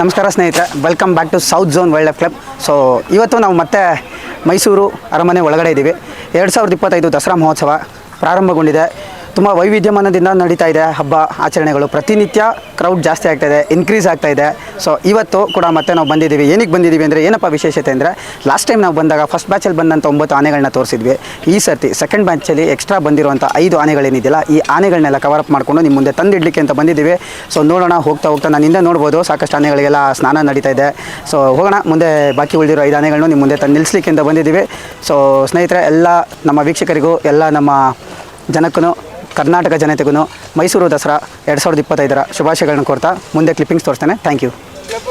ನಮಸ್ಕಾರ ಸ್ನೇಹಿತರೆ, welcome back to south zone wildlife club. So ಇವತ್ತು ನಾವು ಮತ್ತೆ ಮೈಸೂರು ಅರಮನೆ ಒಳಗಡೆ ಇದ್ದೀವಿ. 2025 ದಸರಾ ಮಹೋತ್ಸವ ಪ್ರಾರಂಭಗೊಂಡಿದೆ. ತುಂಬ ವೈವಿಧ್ಯಮಾನದಿಂದ ನಡೀತಾ ಇದೆ ಹಬ್ಬ ಆಚರಣೆಗಳು. ಪ್ರತಿನಿತ್ಯ ಕ್ರೌಡ್ ಜಾಸ್ತಿ ಆಗ್ತಾಯಿದೆ, ಇನ್ಕ್ರೀಸ್ ಆಗ್ತಾಯಿದೆ. ಸೊ ಇವತ್ತು ಕೂಡ ಮತ್ತೆ ನಾವು ಬಂದಿದ್ದೀವಿ. ಏನಕ್ಕೆ ಬಂದಿದ್ದೀವಿ ಅಂದರೆ, ಏನಪ್ಪ ವಿಶೇಷತೆ ಅಂದರೆ, ಲಾಸ್ಟ್ ಟೈಮ್ ನಾವು ಬಂದಾಗ ಫಸ್ಟ್ ಬ್ಯಾಚಲ್ಲಿ ಬಂದಂಥ 9 ಆನೆಗಳನ್ನ ತೋರಿಸಿದ್ವಿ. ಈ ಸರ್ತಿ ಸೆಕೆಂಡ್ ಬ್ಯಾಚಲ್ಲಿ ಎಕ್ಸ್ಟ್ರಾ ಬಂದಿರುವಂಥ 5 ಆನೆಗಳೇನಿದೆಯಲ್ಲ, ಈ ಆನೆಗಳನ್ನೆಲ್ಲ ಕವರಪ್ ಮಾಡಿಕೊಂಡು ನಿಮ್ಮ ಮುಂದೆ ತಂದಿಡಲಿಕ್ಕೆ ಅಂತ ಬಂದಿದ್ದೀವಿ. ಸೊ ನೋಡೋಣ, ಹೋಗ್ತಾ ನಾನು ಹಿಂದೆ ನೋಡ್ಬೋದು ಸಾಕಷ್ಟು ಆನೆಗಳಿಗೆಲ್ಲ ಸ್ನಾನ ನಡೀತಾ ಇದೆ. ಸೊ ಹೋಗೋಣ, ಮುಂದೆ ಬಾಕಿ ಉಳಿದಿರೋ 5 ಆನೆಗಳನ್ನು ನಿಮ್ಮ ಮುಂದೆ ತಂದು ನಿಲ್ಲಿಸ್ಲಿಕ್ಕೆ ಅಂತ ಬಂದಿದ್ದೀವಿ. ಸೊ ಸ್ನೇಹಿತರೆ, ಎಲ್ಲ ನಮ್ಮ ವೀಕ್ಷಕರಿಗೂ, ಎಲ್ಲ ನಮ್ಮ ಜನಕ್ಕೂ, ಕರ್ನಾಟಕ ಜನತೆಗೂ ಮೈಸೂರು ದಸರಾ 2025 ಶುಭಾಶಯಗಳನ್ನ ಕೋರ್ತಾ ಮುಂದೆ ಕ್ಲಿಪ್ಪಿಂಗ್ಸ್ ತೋರಿಸ್ತೇನೆ. Thank you.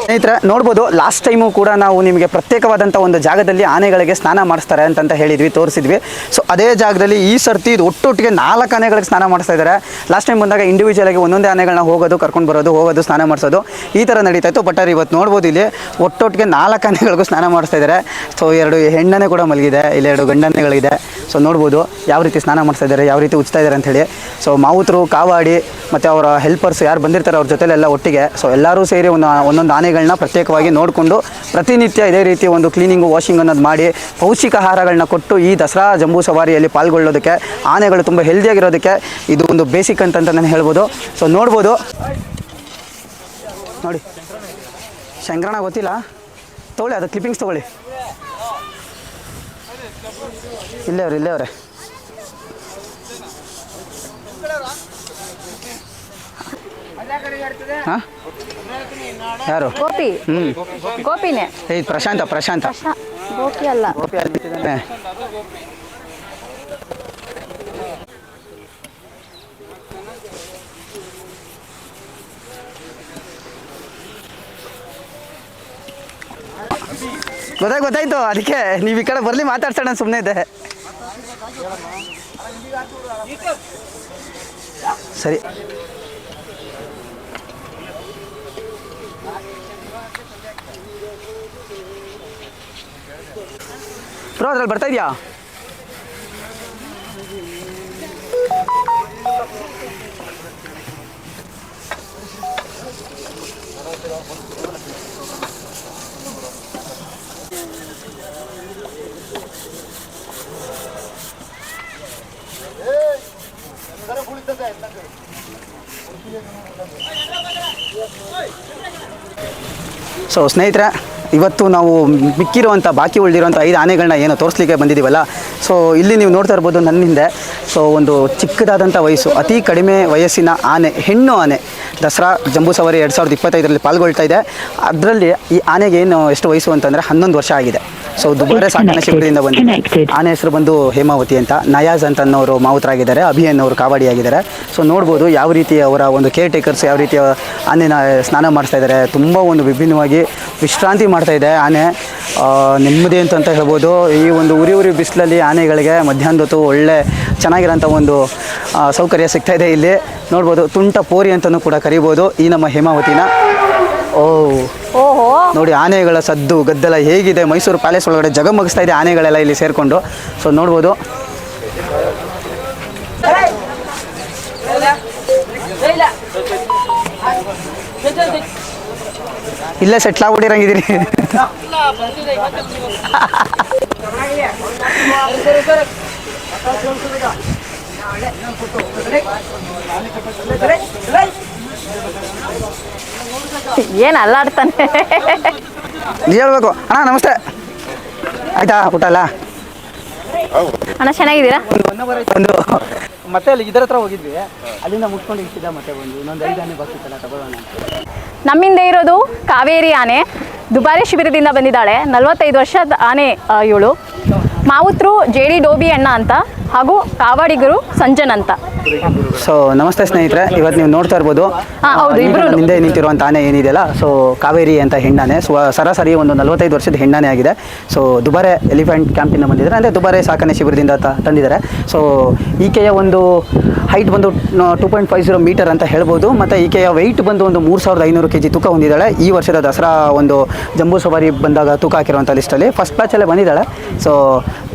ಸ್ನೇಹಿತರೆ, ನೋಡ್ಬೋದು ಲಾಸ್ಟ್ ಟೈಮು ಕೂಡ ನಾವು ನಿಮಗೆ ಪ್ರತ್ಯೇಕವಾದಂಥ ಒಂದು ಜಾಗದಲ್ಲಿ ಆನೆಗಳಿಗೆ ಸ್ನಾನ ಮಾಡಿಸ್ತಾರೆ ಅಂತ ಹೇಳಿದ್ವಿ, ತೋರಿಸಿದ್ವಿ. ಸೊ ಅದೇ ಜಾಗದಲ್ಲಿ ಈ ಸರ್ತಿ ಇದು ಒಟ್ಟೊಟ್ಟಿಗೆ 4 ಆನೆಗಳಿಗೆ ಸ್ನಾನ ಮಾಡಿಸ್ತಾ ಇದ್ದಾರೆ. ಲಾಸ್ಟ್ ಟೈಮ್ ಬಂದಾಗ ಇಂಡಿವಿಜುವಲಾಗಿ ಒಂದೊಂದೇ ಆನೆಗಳನ್ನ ಹೋಗೋದು, ಕರ್ಕೊಂಡು ಬರೋದು, ಹೋಗೋದು, ಸ್ನಾನ ಮಾಡಿಸೋದು, ಈ ಥರ ನಡೀತಾ ಇತ್ತು. ಬಟ್ ಇವತ್ತು ನೋಡ್ಬೋದು, ಇಲ್ಲಿ ಒಟ್ಟೊಟ್ಟಿಗೆ 4 ಆನೆಗಳಿಗೂ ಸ್ನಾನ ಮಾಡಿಸ್ತಾ ಇದ್ದಾರೆ. ಸೊ 2 ಹೆಣ್ಣಾನೆ ಕೂಡ ಮಲಗಿದೆ, ಇಲ್ಲಿ 2 ಗಂಡಾನೆಗಳಿದೆ. ಸೊ ನೋಡ್ಬೋದು ಯಾವ ರೀತಿ ಸ್ನಾನ ಮಾಡಿಸ್ತಾ ಇದ್ದಾರೆ, ಯಾವ ರೀತಿ ಉಚ್ತಾ ಇದ್ದಾರೆ ಅಂಥೇಳಿ. ಸೊ ಮಾವುತರು, ಕಾವಾಡಿ ಮತ್ತು ಅವರ ಹೆಲ್ಪರ್ಸ್ ಯಾರು ಬಂದಿರ್ತಾರೆ ಅವ್ರ ಜೊತೆಲೆಲ್ಲ ಒಟ್ಟಿಗೆ, ಸೊ ಎಲ್ಲರೂ ಸೇರಿ ಒಂದೊಂದು ಆನೆಗಳನ್ನ ಪ್ರತ್ಯೇಕವಾಗಿ ನೋಡಿಕೊಂಡು ಪ್ರತಿನಿತ್ಯ ಇದೇ ರೀತಿ ಒಂದು ಕ್ಲೀನಿಂಗು, ವಾಷಿಂಗ್ ಅನ್ನೋದು ಮಾಡಿ ಪೌಷ್ಟಿಕ ಆಹಾರಗಳನ್ನ ಕೊಟ್ಟು ಈ ದಸರಾ ಜಂಬೂ ಸವಾರಿಯಲ್ಲಿ ಪಾಲ್ಗೊಳ್ಳೋದಕ್ಕೆ, ಆನೆಗಳು ತುಂಬ ಹೆಲ್ದಿಯಾಗಿರೋದಕ್ಕೆ ಇದು ಒಂದು ಬೇಸಿಕ್ ಅಂತ ನಾನು ಹೇಳ್ಬೋದು. ಸೊ ನೋಡ್ಬೋದು ನೋಡಿ, ಶಂಕರಣ ಗೊತ್ತಿಲ್ಲ, ತೊಗೊಳ್ಳಿ ಅದು ಕ್ಲಿಪ್ಪಿಂಗ್ಸ್ ತೊಗೊಳ್ಳಿ. ಇಲ್ಲೇ ಅವರೇ ಹಾಂ, ಯಾರು? ಗೋಪಿ. ಗೋಪಿನೇ. ಪ್ರಶಾಂತ ಗೋಪಿ ಅಲ್ಲ. ಗೋಪಿ ಅಲ್ಲಿದ್ದಾನೆ. ಗೊತ್ತಾಯ್ತು, ಅದಕ್ಕೆ ನೀವು ಈ ಕಡೆ ಬರಲಿ ಮಾತಾಡ್ಸೋಣ ಸುಮ್ಮನೆ ಇದೆ. ಸರಿ, ಬ್ರೋ ಅದ್ರಲ್ಲಿ ಬರ್ತಾ ಇದೆಯಾ? ಸೊ ಸ್ನೇಹಿತರೆ, ಇವತ್ತು ನಾವು ಮಿಕ್ಕಿರುವಂಥ ಬಾಕಿ ಉಳಿದಿರುವಂಥ 5 ಆನೆಗಳನ್ನ ಏನು ತೋರಿಸ್ಲಿಕ್ಕೆ ಬಂದಿದ್ದೀವಲ್ಲ. ಸೊ ಇಲ್ಲಿ ನೀವು ನೋಡ್ತಾ ಇರ್ಬೋದು ನನ್ನ ಹಿಂದೆ. ಸೊ ಒಂದು ಚಿಕ್ಕದಾದಂಥ ವಯಸ್ಸು, ಅತಿ ಕಡಿಮೆ ವಯಸ್ಸಿನ ಆನೆ, ಹೆಣ್ಣು ಆನೆ ದಸರಾ ಜಂಬೂ ಸವಾರಿ 2025 ಪಾಲ್ಗೊಳ್ತಾ ಇದೆ. ಅದರಲ್ಲಿ ಈ ಆನೆಗೆ ಏನು ಎಷ್ಟು ವಯಸ್ಸು ಅಂತಂದರೆ 11 ವರ್ಷ ಆಗಿದೆ. ಸೊ ದುಬಾರೆ ಸಾಕಣೆ ಶಿಬಿರದಿಂದ ಬಂದಿದೆ. ಆನೆ ಹೆಸರು ಬಂದು ಹೇಮಾವತಿ ಅಂತ. ನಯಾಜ್ ಅಂತ ಅನ್ನೋರು ಮಾವುತರಾಗಿದ್ದಾರೆ, ಅಭಿ ಅನ್ನೋರು ಕಾವಾಡಿಯಾಗಿದ್ದಾರೆ. ಸೊ ನೋಡ್ಬೋದು ಯಾವ ರೀತಿ ಅವರ ಒಂದು ಕೇರ್ ಟೇಕರ್ಸ್ ಯಾವ ರೀತಿ ಆನೆನ ಸ್ನಾನ ಮಾಡಿಸ್ತಾ ಇದ್ದಾರೆ. ತುಂಬ ಒಂದು ವಿಭಿನ್ನವಾಗಿ ವಿಶ್ರಾಂತಿ ಮಾಡ್ತಾ ಇದೆ ಆನೆ, ನೆಮ್ಮದಿ ಅಂತ ಹೇಳ್ಬೋದು. ಈ ಒಂದು ಉರಿ ಬಿಸಿಲಲ್ಲಿ ಆನೆಗಳಿಗೆ ಮಧ್ಯಾಹ್ನದ ಹೊತ್ತು ಒಳ್ಳೆ ಚೆನ್ನಾಗಿರೋಂಥ ಒಂದು ಸೌಕರ್ಯ ಸಿಗ್ತಾ ಇದೆ. ಇಲ್ಲಿ ನೋಡ್ಬೋದು, ತುಂಟ ಪೋರಿ ಅಂತಲೂ ಕೂಡ ಕರಿಬೋದು ಈ ನಮ್ಮ ಹೇಮಾವತಿನ. ಓಹೋ, ನೋಡಿ ಆನೆಗಳ ಸದ್ದು ಗದ್ದಲ ಹೇಗಿದೆ. ಮೈಸೂರು ಪ್ಯಾಲೇಸ್ ಒಳಗಡೆ ಜಗಮಗಿಸ್ತಾ ಇದೆ ಆನೆಗಳೆಲ್ಲ ಇಲ್ಲಿ ಸೇರಿಕೊಂಡು. ಸೊ ನೋಡ್ಬೋದು, ಇಲ್ಲೇ ಸೆಟ್ಲ್ ಆಗ್ಬಿಟ್ಟಿರಂಗಿದ್ದೀರಿ. ಏನು ಅಲ್ಲಾಡ್ತಾನೆ ಹೇಳ್ಬೇಕು. ಅಣ್ಣ ನಮಸ್ತೆ, ಆಯ್ತಾ ಊಟ ಎಲ್ಲ? ಅಣ್ಣ ಚೆನ್ನಾಗಿದ್ದೀರಾ? ಒಂದು ಮತ್ತೆ ಅಲ್ಲಿ ಇದರ ಹತ್ರ ಹೋಗಿದ್ವಿ, ಅಲ್ಲಿಂದ ಮುಟ್ಕೊಂಡು ಇಟ್ಟಿದ್ದ. ಮತ್ತೆ ಇನ್ನೊಂದು 5 ಆನೆ ಬರ್ತಿತ್ತಲ್ಲ, ತಗೊಳ್ಳೋಣ. ನಮ್ಮಿಂದ ಇರೋದು ಕಾವೇರಿ ಆನೆ, ದುಬಾರಿ ಶಿಬಿರದಿಂದ ಬಂದಿದ್ದಾಳೆ. 45 ವರ್ಷದ ಆನೆ ಇವಳು. ಮಾವುತರು JD ಡೋಬಿ ಅಣ್ಣ ಅಂತ, ಹಾಗೂ ಕಾವಾಡಿಗರು ಸಂಜನ್ ಅಂತ. ಸೊ ನಮಸ್ತೆ ಸ್ನೇಹಿತರೆ, ಇವತ್ತು ನೀವು ನೋಡ್ತಾ ಇರ್ಬೋದು ಹಿಂದೆ ನಿಂತಿರುವಂಥ ಆನೆ ಏನಿದೆಯಲ್ಲ, ಸೊ ಕಾವೇರಿ ಅಂತ ಹೆಣ್ಣಾನೆ. ಸರಾಸರಿ ಒಂದು 45 ವರ್ಷದ ಹೆಣ್ಣಾನೆ ಆಗಿದೆ. ಸೊ ದುಬಾರೆ ಎಲಿಫೆಂಟ್ ಕ್ಯಾಂಪಿಂದ ಬಂದಿದ್ದಾರೆ, ಅಂದರೆ ದುಬಾರೆ ಸಾಕಣೆ ಶಿಬಿರದಿಂದ ತಂದಿದ್ದಾರೆ. ಸೊ ಈಕೆಯ ಒಂದು ಹೈಟ್ ಬಂದು 2.50 ಮೀಟರ್ ಅಂತ ಹೇಳ್ಬೋದು. ಮತ್ತು ಈಕೆಯ ವೆಯ್ಟ್ ಬಂದು ಒಂದು 3500 kg ತೂಕ ಹೊಂದಿದ್ದಾಳೆ. ಈ ವರ್ಷದ ದಸರಾ ಒಂದು ಜಂಬೂ ಸವಾರಿ ಬಂದಾಗ ತೂಕ ಹಾಕಿರುವಂಥ ಲಿಸ್ಟಲ್ಲಿ ಫಸ್ಟ್ ಬ್ಯಾಚಲ್ಲೇ ಬಂದಿದ್ದಾಳೆ. ಸೊ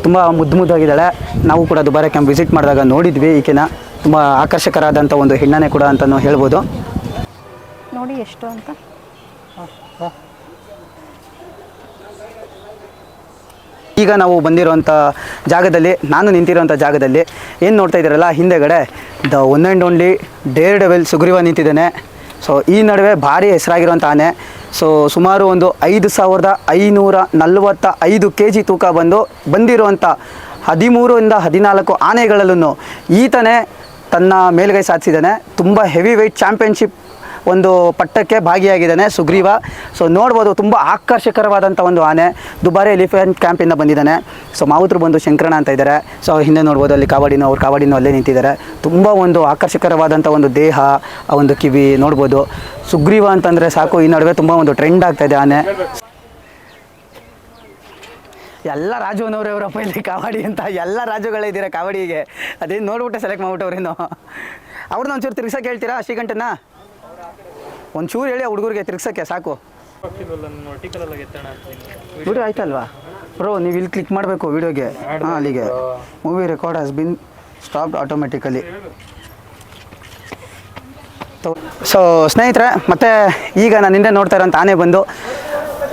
ತುಂಬ ಮುದ್ದಾಗಿದ್ದಾಳೆ. ನಾವು ಕೂಡ ದುಬಾರೆ ಕ್ಯಾಂಪ್ ವಿಸಿಟ್ ಮಾಡಿದಾಗ ನೋಡಿದ್ವಿ ಈಕೆನ. ತುಂಬ ಆಕರ್ಷಕರಾದಂಥ ಒಂದು ಹೆಣ್ಣಾನೆ ಕೂಡ ಅಂತಲೂ ಹೇಳ್ಬೋದು. ನೋಡಿ ಎಷ್ಟು ಅಂತ. ಈಗ ನಾವು ಬಂದಿರೋಂಥ ಜಾಗದಲ್ಲಿ, ನಾನು ನಿಂತಿರೋಂಥ ಜಾಗದಲ್ಲಿ ಏನು ನೋಡ್ತಾ ಇದ್ದೀರಲ್ಲ, ಹಿಂದೆಗಡೆ the one and only Deere devil Sugriva ನಿಂತಿದ್ದಾನೆ. ಸೊ ಈ ನಡುವೆ ಭಾರಿ ಹೆಸರಾಗಿರೋಂಥ ಆನೆ. ಸೊ ಸುಮಾರು ಒಂದು 5545 kg ತೂಕ ಬಂದಿರುವಂಥ 13ರಿಂದ 14 ಆನೆಗಳಲ್ಲೂ ಈತನೇ ತನ್ನ ಮೇಲುಗೈ ಸಾಧಿಸಿದ್ದಾನೆ. ತುಂಬ ಹೆವಿ ವೆಯ್ಟ್ ಚಾಂಪಿಯನ್ಶಿಪ್ ಒಂದು ಪಟ್ಟಕ್ಕೆ ಭಾಗಿಯಾಗಿದ್ದಾನೆ ಸುಗ್ರೀವ. ಸೊ ನೋಡ್ಬೋದು, ತುಂಬ ಆಕರ್ಷಕರವಾದಂಥ ಒಂದು ಆನೆ. ದುಬಾರಿ ಎಲಿಫೆಂಟ್ ಕ್ಯಾಂಪಿಂದ ಬಂದಿದ್ದಾನೆ. ಸೊ ಮಾವುತರು ಬಂದು ಶಂಕರಣ ಅಂತ ಇದ್ದಾರೆ. ಸೊ ಹಿಂದೆ ನೋಡ್ಬೋದು, ಅಲ್ಲಿ ಅವ್ರ ಕಾವಡಿನೂ ಅಲ್ಲೇ ನಿಂತಿದ್ದಾರೆ. ತುಂಬ ಒಂದು ಆಕರ್ಷಕರವಾದಂಥ ಒಂದು ದೇಹ, ಆ ಒಂದು ಕಿವಿ ನೋಡ್ಬೋದು. ಸುಗ್ರೀವ ಅಂತಂದರೆ ಸಾಕು, ಈ ನಡುವೆ ತುಂಬ ಒಂದು ಟ್ರೆಂಡ್ ಆಗ್ತಾಯಿದೆ ಆನೆ. ಎಲ್ಲ ರಾಜುವನವರೇ ಅವರಪ್ಪ ಇಲ್ಲಿ ಕಾವಡಿ ಅಂತ, ಎಲ್ಲ ರಾಜುಗಳೇ ಇದ್ದೀರಾ ಕಾವಡಿಗೆ. ಅದೇನು ನೋಡ್ಬಿಟ್ಟೆ ಸೆಲೆಕ್ಟ್ ಮಾಡ್ಬಿಟ್ಟವ್ರೇನು. ಅವ್ರನ್ನ ಒಂಚೂರು ತಿರ್ಗ್ಸಕ್ಕೆ ಹೇಳ್ತೀರಾ ಶ್ರೀಕಂಠನ? ಒಂಚೂರು ಹೇಳಿ ಹುಡುಗರಿಗೆ ತಿರ್ಗ್ಸಕ್ಕೆ ಸಾಕು. ವಿಡಿಯೋ ಆಯ್ತಲ್ವಾ ಬ್ರೋ? ನೀವು ಇಲ್ಲಿ ಕ್ಲಿಕ್ ಮಾಡಬೇಕು ವಿಡಿಯೋಗೆ. ಹಾಂ, ಅಲ್ಲಿಗೆ movie record has been stopped automatically. So ಸ್ನೇಹಿತರೆ, ಮತ್ತು ಈಗ ನಾನು ಹಿಂದೆ ನೋಡ್ತಾ ಇರೋಂಥ ಆನೆ ಬಂದು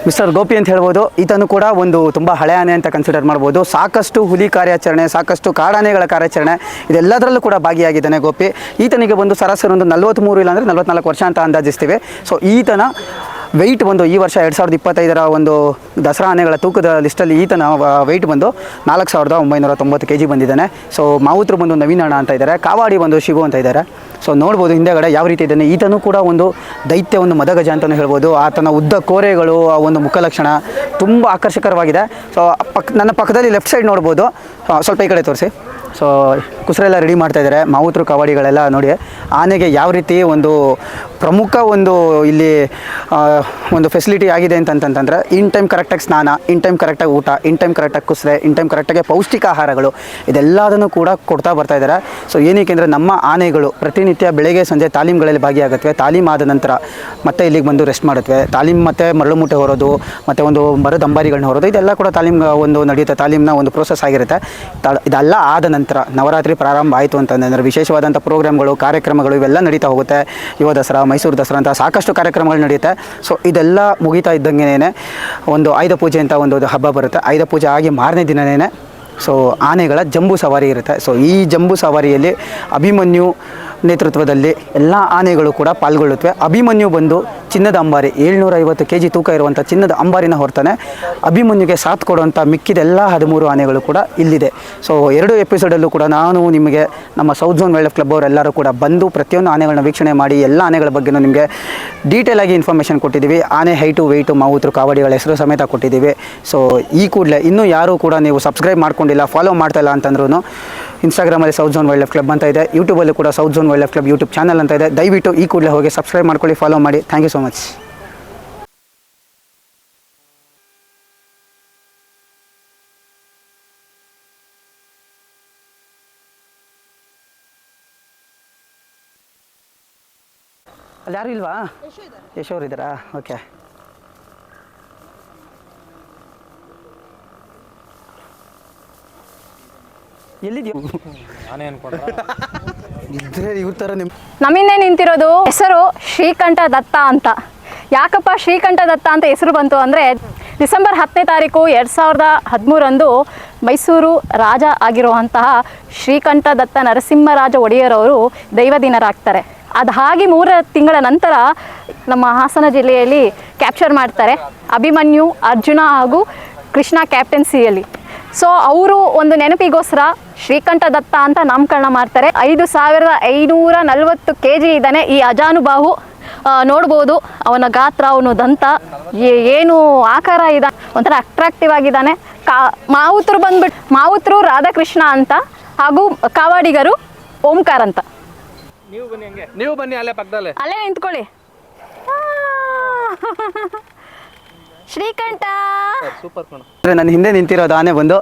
ಮಿಸ್ಟರ್ ಗೋಪಿ ಅಂತ ಹೇಳ್ಬೋದು. ಈತನು ಕೂಡ ಒಂದು ತುಂಬ ಹಳೆ ಆನೆ ಅಂತ ಕನ್ಸಿಡರ್ ಮಾಡ್ಬೋದು. ಸಾಕಷ್ಟು ಹುಲಿ ಕಾರ್ಯಾಚರಣೆ, ಸಾಕಷ್ಟು ಕಾಡಾನೆಗಳ ಕಾರ್ಯಾಚರಣೆ ಇದೆಲ್ಲದರಲ್ಲೂ ಕೂಡ ಭಾಗಿಯಾಗಿದ್ದಾನೆ ಗೋಪಿ. ಈತನಿಗೆ ಬಂದು ಸರಾಸರಿ ಒಂದು 43 ಇಲ್ಲಾಂದರೆ 44 ವರ್ಷ ಅಂತ ಅಂದಾಜಿಸ್ತೀವಿ. ಸೊ ಈತನ ವೆಯ್ಟ್ ಬಂದು ಈ ವರ್ಷ 2025ರ ಒಂದು ದಸರಾ ಆನೆಗಳ ತೂಕದ ಲಿಸ್ಟಲ್ಲಿ ಈತನ ವೆಯ್ಟ್ ಬಂದು 4990 kg ಬಂದಿದ್ದಾನೆ. ಸೊ ಮಾವುತರು ಬಂದು ನವೀನಣ್ಣ ಅಂತ ಇದ್ದಾರೆ, ಕಾವಾಡಿ ಬಂದು ಶಿವು ಅಂತ ಇದ್ದಾರೆ. ಸೊ ನೋಡ್ಬೋದು ಹಿಂದೆಗಡೆ ಯಾವ ರೀತಿ ಇದ್ದಾನೆ. ಈತನೂ ಕೂಡ ಒಂದು ದೈತ್ಯ, ಒಂದು ಮದಗಜ ಅಂತಲೂ ಹೇಳ್ಬೋದು. ಆತನ ಉದ್ದ ಕೋರೆಗಳು, ಆ ಒಂದು ಮುಖಲಕ್ಷಣ ತುಂಬ ಆಕರ್ಷಕರವಾಗಿದೆ. ಸೊ ನನ್ನ ಪಕ್ಕದಲ್ಲಿ ಲೆಫ್ಟ್ ಸೈಡ್ ನೋಡ್ಬೋದು, ಸ್ವಲ್ಪ ಈ ಕಡೆ ತೋರಿಸಿ. ಸೊ ಕುಸರೆಲ್ಲ ರೆಡಿ ಮಾಡ್ತಾಯಿದ್ದಾರೆ ಮಾವುತರು, ಕಾವಾಡಿಗಳೆಲ್ಲ ನೋಡಿ ಆನೆಗೆ ಯಾವ ರೀತಿ ಒಂದು ಪ್ರಮುಖ ಒಂದು ಇಲ್ಲಿ ಒಂದು ಫೆಸಿಲಿಟಿ ಆಗಿದೆ ಅಂತಂತಂದರೆ, ಇನ್ ಟೈಮ್ ಕರೆಕ್ಟಾಗಿ ಸ್ನಾನ, ಇನ್ ಟೈಮ್ ಕರೆಕ್ಟಾಗಿ ಊಟ, ಇನ್ ಟೈಮ್ ಕರೆಕ್ಟಾಗಿ ಕುಸರೆ, ಇನ್ ಟೈಮ್ ಕರೆಕ್ಟಾಗಿ ಪೌಷ್ಟಿಕ ಆಹಾರಗಳು ಇದೆಲ್ಲದನ್ನು ಕೂಡ ಕೊಡ್ತಾ ಬರ್ತಾ ಇದ್ದಾರೆ. ಸೊ ಏನಕ್ಕೆ ಅಂದರೆ ನಮ್ಮ ಆನೆಗಳು ಪ್ರತಿನಿತ್ಯ ಬೆಳಗ್ಗೆ ಸಂಜೆ ತಾಲೀಮ್ಗಳಲ್ಲಿ ಭಾಗಿಯಾಗುತ್ತವೆ. ತಾಲೀಮ್ ಆದ ನಂತರ ಮತ್ತೆ ಇಲ್ಲಿಗೆ ಬಂದು ರೆಸ್ಟ್ ಮಾಡುತ್ತವೆ. ತಾಲೀಮ್ ಮತ್ತು ಮರಳು ಮೂಟೆ ಹೊರೋದು, ಮತ್ತು ಒಂದು ಮರದ ಅಂಬಾರಿಗಳನ್ನ ಹೊರೋದು, ಇದೆಲ್ಲ ಕೂಡ ತಾಲೀಮ್ ಒಂದು ನಡೆಯುತ್ತೆ. ತಾಲೀಮ್ನ ಒಂದು ಪ್ರೋಸೆಸ್ ಆಗಿರುತ್ತೆ. ಇದೆಲ್ಲ ಆದ ನಂತರ ನವರಾತ್ರಿ ಪ್ರಾರಂಭ ಆಯಿತು ಅಂತಂದರೆ ವಿಶೇಷವಾದಂಥ ಪ್ರೋಗ್ರಾಮ್ಗಳು, ಕಾರ್ಯಕ್ರಮಗಳು ಇವೆಲ್ಲ ನಡೀತಾ ಹೋಗುತ್ತೆ. ಯುವ ದಸರಾ, ಮೈಸೂರು ದಸರಾ ಅಂತ ಸಾಕಷ್ಟು ಕಾರ್ಯಕ್ರಮಗಳು ನಡೆಯುತ್ತೆ. ಸೊ ಇದೆಲ್ಲ ಮುಗಿತಾ ಇದ್ದಂಗೆನೇ ಒಂದು ಆಯುಧ ಪೂಜೆ ಅಂತ ಒಂದು ಹಬ್ಬ ಬರುತ್ತೆ. ಆಯುಧ ಪೂಜೆ ಆಗಿ ಮಾರನೇ ದಿನವೇ ಸೊ ಆನೆಗಳ ಜಂಬೂ ಸವಾರಿ ಇರುತ್ತೆ. ಸೊ ಈ ಜಂಬೂ ಸವಾರಿಯಲ್ಲಿ ಅಭಿಮನ್ಯು ನೇತೃತ್ವದಲ್ಲಿ ಎಲ್ಲ ಆನೆಗಳು ಕೂಡ ಪಾಲ್ಗೊಳ್ಳುತ್ತವೆ. ಅಭಿಮನ್ಯು ಬಂದು ಚಿನ್ನದ ಅಂಬಾರಿ 750 kg ತೂಕ ಇರುವಂಥ ಚಿನ್ನದ ಅಂಬಾರಿನ ಹೊರತಾನೆ ಅಭಿಮನ್ಯುಗೆ ಸಾಥ್ ಕೊಡುವಂಥ ಮಿಕ್ಕಿದೆಲ್ಲ 13 ಆನೆಗಳು ಕೂಡ ಇಲ್ಲಿದೆ. ಸೊ 2 ಎಪಿಸೋಡಲ್ಲೂ ಕೂಡ ನಾನು ನಿಮಗೆ ನಮ್ಮ south zone wildlife club ಅವರೆಲ್ಲರೂ ಕೂಡ ಬಂದು ಪ್ರತಿಯೊಂದು ಆನೆಗಳನ್ನ ವೀಕ್ಷಣೆ ಮಾಡಿ ಎಲ್ಲ ಆನೆಗಳ ಬಗ್ಗೆನೂ ನಿಮಗೆ ಡೀಟೇಲಾಗಿ ಇನ್ಫಾರ್ಮೇಷನ್ ಕೊಟ್ಟಿದ್ದೀವಿ. ಆನೆ ಹೈಟು, ವೆಯ್ಟು, ಮಾವುತರು, ಕಾವಡಿಗಳ ಹೆಸರು ಸಮೇತ ಕೊಟ್ಟಿದ್ದೀವಿ. ಸೊ ಈ ಕೂಡಲೇ ಇನ್ನೂ ಯಾರೂ ಕೂಡ ನೀವು ಸಬ್ಸ್ಕ್ರೈಬ್ ಮಾಡ್ಕೊಂಡಿಲ್ಲ, ಫಾಲೋ ಮಾಡ್ತಾ ಇಲ್ಲ ಅಂತಂದ್ರೂ ಇನ್ಸ್ಟಾಗ್ರಾಮಲ್ಲಿ south zone wildlife club ಅಂತ ಇದೆ, ಯೂಟ್ಯೂಬಲ್ಲೂ ಕೂಡ south zone wildlife club YouTube channel ಅಂತ ಇದೆ. ದಯವಿಟ್ಟು ಈ ಕೂಡಲೇ ಹೋಗಿ ಸಬ್ಸ್ಕ್ರೈಬ್ ಮಾಡ್ಕೊಳ್ಳಿ, ಫಾಲೋ ಮಾಡಿ. Thank you so much. ಅಲ್ಲಿ ಯಾರು ಇಲ್ವಾ? ಯಶೋರು ಇದ್ದಾರಾ? ಓಕೆ. ಎಲ್ಲಿದ್ಯೋ ಇದ್ರೆ ಇವ್ರ ಥರ ನಮ್ಮಿಂದೇ ನಿಂತಿರೋದು ಹೆಸರು ಶ್ರೀಕಂಠ ದತ್ತ ಅಂತ. ಯಾಕಪ್ಪ ಶ್ರೀಕಂಠ ದತ್ತ ಅಂತ ಹೆಸರು ಬಂತು ಅಂದರೆ, ಡಿಸೆಂಬರ್ 10ನೇ ತಾರೀಕು 2013ರಂದು ಮೈಸೂರು ರಾಜ ಆಗಿರುವಂತಹ ಶ್ರೀಕಂಠ ದತ್ತ ನರಸಿಂಹರಾಜ ಒಡೆಯರವರು ದೈವದಿನರಾಗ್ತಾರೆ. ಅದು ಹಾಗೆ 3 ತಿಂಗಳ ನಂತರ ನಮ್ಮ ಹಾಸನ ಜಿಲ್ಲೆಯಲ್ಲಿ ಕ್ಯಾಪ್ಚರ್ ಮಾಡ್ತಾರೆ, ಅಭಿಮನ್ಯು, ಅರ್ಜುನ ಹಾಗೂ ಕೃಷ್ಣ ಕ್ಯಾಪ್ಟನ್ಸಿಯಲ್ಲಿ. ಸೊ ಅವರು ಒಂದು ನೆನಪಿಗೋಸ್ಕರ ಶ್ರೀಕಂಠ ದತ್ತ ಅಂತ ನಾಮಕರಣ ಮಾಡ್ತಾರೆ. 5540 kg ಇದ್ದಾನೆ ಈ ಅಜಾನುಬಾಹು. ನೋಡ್ಬೋದು ಅವನ ಗಾತ್ರ, ಅವನ ದಂತ ಏನು ಆಕಾರ ಇದೆ, ಒಂಥರ ಅಟ್ರಾಕ್ಟಿವ್ ಆಗಿದ್ದಾನೆ. ಮಾವುತರು ಬಂದ್ಬಿಟ್ಟು ಮಾವುತರು ರಾಧಾಕೃಷ್ಣ ಅಂತ, ಹಾಗೂ ಕಾವಾಡಿಗರು ಓಂಕಾರ್ ಅಂತ. ನೀವು ಬನ್ನಿ ಅಲ್ಲೇ ಪಕ್ಕದಲ್ಲೇ, ಅಲ್ಲೇ ನಿಂತ್ಕೊಳ್ಳಿ. ಶ್ರೀಕಂಠ ಸೂಪರ್ ಕಣ. ನನ್ನ ಹಿಂದೆ ನಿಂತಿರೋದು ಆನೆ ಬಂದು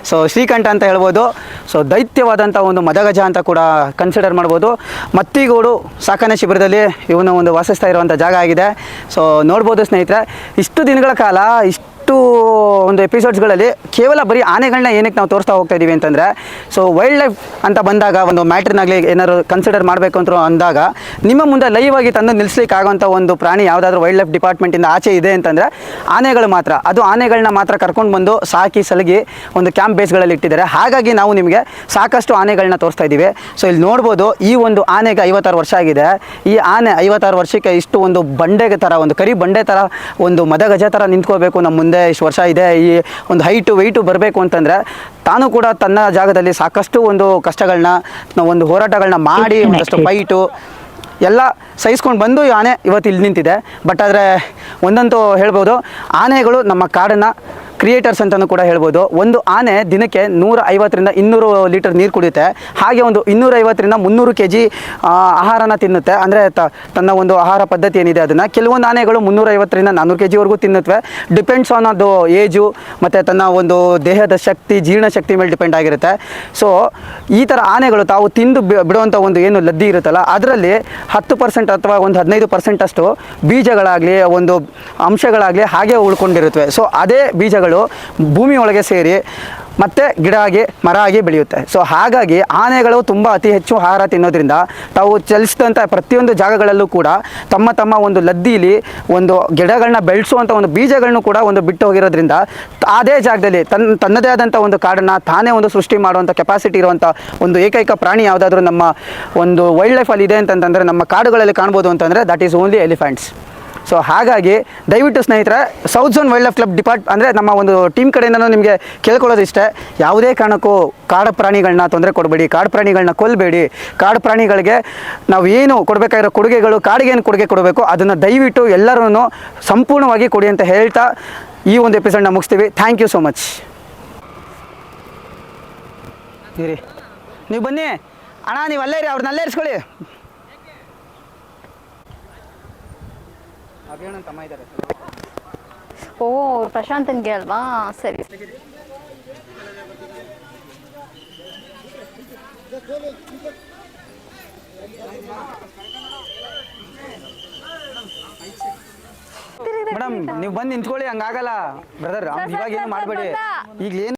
ಸೊ ಶ್ರೀಕಂಠ ಅಂತ ಹೇಳ್ಬೋದು. ಸೊ ದೈತ್ಯವಾದಂಥ ಒಂದು ಮದಗಜ ಅಂತ ಕೂಡ ಕನ್ಸಿಡರ್ ಮಾಡ್ಬೋದು. ಮತ್ತಿಗೋಡು ಸಾಕಣೆ ಶಿಬಿರದಲ್ಲಿ ಇವನು ಒಂದು ವಾಸಿಸ್ತಾ ಇರುವಂಥ ಜಾಗ ಆಗಿದೆ. ಸೊ ನೋಡ್ಬೋದು ಸ್ನೇಹಿತರೆ, ಇಷ್ಟು ದಿನಗಳ ಕಾಲ ಇಷ್ಟು ಒಂದು ಎಪಿಸೋಡ್ಸ್ಗಳಲ್ಲಿ ಕೇವಲ ಬರೀ ಆನೆಗಳನ್ನ ಏನಕ್ಕೆ ನಾವು ತೋರಿಸ್ತಾ ಹೋಗ್ತಾ ಇದ್ದೀವಿ ಅಂತಂದರೆ, ಸೊ ವೈಲ್ಡ್ ಲೈಫ್ ಅಂತ ಬಂದಾಗ ಒಂದು ಮ್ಯಾಟ್ರನ್ನಾಗಲಿ ಏನಾದ್ರು ಕನ್ಸಿಡರ್ ಮಾಡಬೇಕು ಅಂತ ಅಂದಾಗ ನಿಮ್ಮ ಮುಂದೆ ಲೈವ್ ಆಗಿ ತಂದು ನಿಲ್ಲಿಸ್ಲಿಕ್ಕೆ ಆಗೋಂಥ ಒಂದು ಪ್ರಾಣಿ ಯಾವುದಾದ್ರೂ ವೈಲ್ಡ್ ಲೈಫ್ ಡಿಪಾರ್ಟ್ಮೆಂಟಿಂದ ಆಚೆ ಇದೆ ಅಂತಂದರೆ ಆನೆಗಳು ಮಾತ್ರ. ಅದು ಆನೆಗಳನ್ನ ಮಾತ್ರ ಕರ್ಕೊಂಡು ಬಂದು ಸಾಕಿ ಸಲಗಿ ಒಂದು ಕ್ಯಾಂಪ್ ಬೇಸ್ಗಳಲ್ಲಿ ಇಟ್ಟಿದ್ದಾರೆ. ಹಾಗಾಗಿ ನಾವು ನಿಮಗೆ ಸಾಕಷ್ಟು ಆನೆಗಳನ್ನ ತೋರಿಸ್ತಾ ಇದ್ದೀವಿ. ಸೊ ಇಲ್ಲಿ ನೋಡ್ಬೋದು, ಈ ಒಂದು ಆನೆಗೆ 56 ವರ್ಷ ಆಗಿದೆ. ಈ ಆನೆ 56 ವರ್ಷಕ್ಕೆ ಇಷ್ಟು ಒಂದು ಬಂಡೆಗೆ ಥರ, ಒಂದು ಕರಿ ಬಂಡೆ ಥರ, ಒಂದು ಮದಗಜ ಥರ ನಿಂತ್ಕೋಬೇಕು, ನಮ್ಮ ಮುಂದೆ ಇಷ್ಟು ವರ್ಷ ಇದೆ, ಈ ಒಂದು ಹೈಟು ವೆಯ್ಟು ಬರಬೇಕು ಅಂತಂದರೆ ತಾನು ಕೂಡ ತನ್ನ ಜಾಗದಲ್ಲಿ ಸಾಕಷ್ಟು ಒಂದು ಕಷ್ಟಗಳನ್ನ, ಒಂದು ಹೋರಾಟಗಳನ್ನ ಮಾಡಿ ಒಂದಷ್ಟು ಫೈಟು ಎಲ್ಲ ಸಹಿಸ್ಕೊಂಡು ಬಂದು ಈ ಆನೆ ಇವತ್ತು ಇಲ್ಲಿ ನಿಂತಿದೆ. ಬಟ್ ಆದರೆ ಒಂದಂತೂ ಹೇಳ್ಬೋದು, ಆನೆಗಳು ನಮ್ಮ ಕಾಡನ್ನು ಕ್ರಿಯೇಟರ್ಸ್ ಅಂತಲೂ ಕೂಡ ಹೇಳ್ಬೋದು. ಒಂದು ಆನೆ ದಿನಕ್ಕೆ 150ರಿಂದ 200 ಲೀಟರ್ ನೀರು ಕುಡಿಯುತ್ತೆ. ಹಾಗೆ ಒಂದು 250ರಿಂದ 300 kg ಆಹಾರನ ತಿನ್ನುತ್ತೆ. ಅಂದರೆ ತನ್ನ ಒಂದು ಆಹಾರ ಪದ್ಧತಿ ಏನಿದೆ ಅದನ್ನು. ಕೆಲವೊಂದು ಆನೆಗಳು 350ರಿಂದ 400 kgವರೆಗೂ ತಿನ್ನುತ್ತವೆ. ಡಿಪೆಂಡ್ಸ್ ಆನ್ ಅದು ಏಜು ಮತ್ತು ತನ್ನ ಒಂದು ದೇಹದ ಶಕ್ತಿ, ಜೀರ್ಣಶಕ್ತಿ ಮೇಲೆ ಡಿಪೆಂಡ್ ಆಗಿರುತ್ತೆ. ಸೊ ಈ ಥರ ಆನೆಗಳು ತಾವು ತಿಂದು ಬಿಡುವಂಥ ಒಂದು ಏನು ಲದ್ದಿ ಇರುತ್ತಲ್ಲ, ಅದರಲ್ಲಿ 10% ಅಥವಾ ಒಂದು 15% ಅಷ್ಟು ಬೀಜಗಳಾಗಲಿ, ಒಂದು ಅಂಶಗಳಾಗಲಿ ಹಾಗೆ ಉಳ್ಕೊಂಡಿರುತ್ತವೆ. ಸೊ ಅದೇ ಬೀಜಗಳು ಭೂಮಿ ಒಳಗೆ ಸೇರಿ ಮತ್ತೆ ಗಿಡ ಆಗಿ ಮರ ಆಗಿ ಬೆಳೆಯುತ್ತೆ. ಸೊ ಹಾಗಾಗಿ ಆನೆಗಳು ತುಂಬ ಅತಿ ಹೆಚ್ಚು ಆಹಾರ ತಿನ್ನೋದ್ರಿಂದ ತಾವು ಚಲಿಸಿದಂಥ ಪ್ರತಿಯೊಂದು ಜಾಗಗಳಲ್ಲೂ ಕೂಡ ತಮ್ಮ ಒಂದು ಲದ್ದಿಲಿ ಒಂದು ಗಿಡಗಳನ್ನ ಬೆಳೆಸುವಂಥ ಒಂದು ಬೀಜಗಳನ್ನು ಕೂಡ ಒಂದು ಬಿಟ್ಟು ಹೋಗಿರೋದ್ರಿಂದ ಅದೇ ಜಾಗದಲ್ಲಿ ತನ್ನದೇ ಆದಂಥ ಒಂದು ಕಾಡನ್ನು ತಾನೇ ಒಂದು ಸೃಷ್ಟಿ ಮಾಡುವಂಥ ಕೆಪಾಸಿಟಿ ಇರುವಂಥ ಒಂದು ಏಕೈಕ ಪ್ರಾಣಿ ಯಾವುದಾದ್ರೂ ನಮ್ಮ ಒಂದು ವೈಲ್ಡ್ ಲೈಫಲ್ಲಿ ಇದೆ ಅಂತಂದರೆ, ನಮ್ಮ ಕಾಡುಗಳಲ್ಲಿ ಕಾಣ್ಬೋದು ಅಂತಂದರೆ that is only elephants. So ಹಾಗಾಗಿ ದಯವಿಟ್ಟು ಸ್ನೇಹಿತರೆ, south zone wildlife club ಅಂದರೆ ನಮ್ಮ ಒಂದು ಟೀಮ್ ಕಡೆಯಿಂದನೂ ನಿಮಗೆ ಕೇಳ್ಕೊಳ್ಳೋದು ಇಷ್ಟೇ, ಯಾವುದೇ ಕಾರಣಕ್ಕೂ ಕಾಡು ಪ್ರಾಣಿಗಳನ್ನ ತೊಂದರೆ ಕೊಡಬೇಡಿ, ಕಾಡು ಪ್ರಾಣಿಗಳನ್ನ ಕೊಲ್ಲಬೇಡಿ. ಕಾಡು ಪ್ರಾಣಿಗಳಿಗೆ ನಾವು ಏನು ಕೊಡಬೇಕಾಗಿರೋ ಕೊಡುಗೆಗಳು, ಕಾಡಿಗೆ ಏನು ಕೊಡುಗೆ ಕೊಡಬೇಕು ಅದನ್ನು ದಯವಿಟ್ಟು ಎಲ್ಲರೂ ಸಂಪೂರ್ಣವಾಗಿ ಕೊಡಿ ಅಂತ ಹೇಳ್ತಾ ಈ ಒಂದು ಎಪಿಸೋಡ್ನ ಮುಗಿಸ್ತೀವಿ. Thank you so much. ಇರಿ, ನೀವು ಬನ್ನಿ ಅಣ್ಣ, ನೀವು ಅಲ್ಲೇ ಇರಿ, ಅವ್ರನ್ನ ಅಲ್ಲೇ ಇರಿಸ್ಕೊಳ್ಳಿ. ತಮ್ಮ ಇದ್ದಾರೆ. ಓ, ಪ್ರಶಾಂತನ್ಗೆ ಅಲ್ವಾ? ಸರಿ. ಮೇಡಮ್ ನೀವು ಬಂದು ನಿಂತ್ಕೊಳ್ಳಿ, ಹಂಗಾಗಲ್ಲ ಬ್ರದರ್. ಇವಾಗ ಏನು ಮಾಡಬೇಡಿ, ಈಗಲೇನು